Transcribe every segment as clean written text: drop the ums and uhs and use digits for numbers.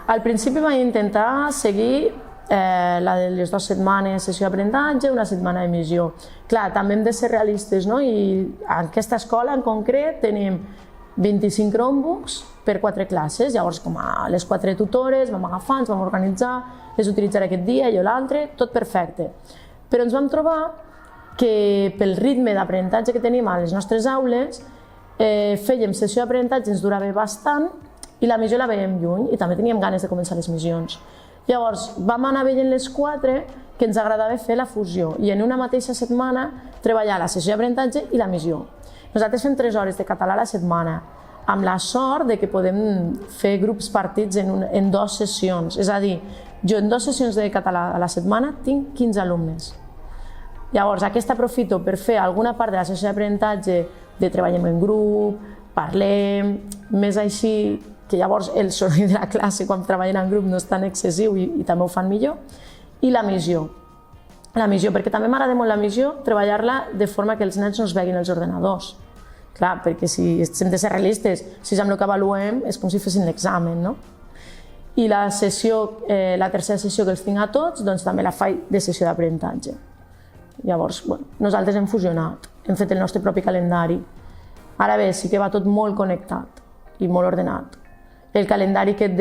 Al principi vaig intentar seguir la de les 2 setmanes sessió d'aprenentatge, una setmana d'emissió. Clar, també hem de ser realistes, no? I en aquesta escola en concret tenim 25 Chromebooks per 4 classes, llavors com a les 4 tutores vam agafar, ens vam organitzar, les utilitzaré aquest dia, jo l'altre, tot perfecte. Però ens vam trobar que pel ritme d'aprenentatge que tenim a les nostres aules, fèiem sessió d'aprenentatge, ens durava bastant i la missió la veiem lluny i també teníem ganes de començar les missions. Llavors vam anar veient les 4 que ens agradava fer la fusió i en una mateixa setmana treballar la sessió d'aprenentatge i la missió. Nosaltres fem 3 hores de català a la setmana, amb la sort de que podem fer grups partits en 2 sessions. És a dir, jo en 2 sessions de català a la setmana tinc 15 alumnes. Llavors, aquesta aprofito per fer alguna part de la sessió d'aprenentatge de treballem en grup, parlem, més així, que llavors el soroll de la classe quan treballen en grup no és tan excessiu i també ho fan millor, i la missió. La missió, perquè també m'agrada molt la missió, treballar-la de forma que els nens no es veguin els ordenadors. Clar, perquè si hem de ser realistes, si és amb el que avaluem, és com si fessin l'examen, no? I la tercera sessió que els tinc a tots, doncs també la faig de sessió d'aprenentatge. Llavors, nosaltres hem fusionat, hem fet el nostre propi calendari. Ara bé, sí que va tot molt connectat i molt ordenat. El calendari aquest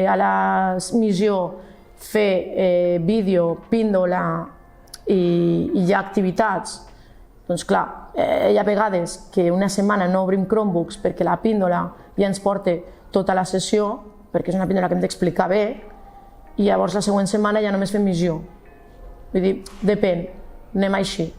a la missió fer vídeo, píndola i hi ha activitats, doncs clar, hi ha vegades que una setmana no obrim Chromebooks perquè la píndola ja ens porta tota la sessió, perquè és una píndola que hem d'explicar bé, i llavors la següent setmana ja només fem missió. Vull dir, depèn, anem així.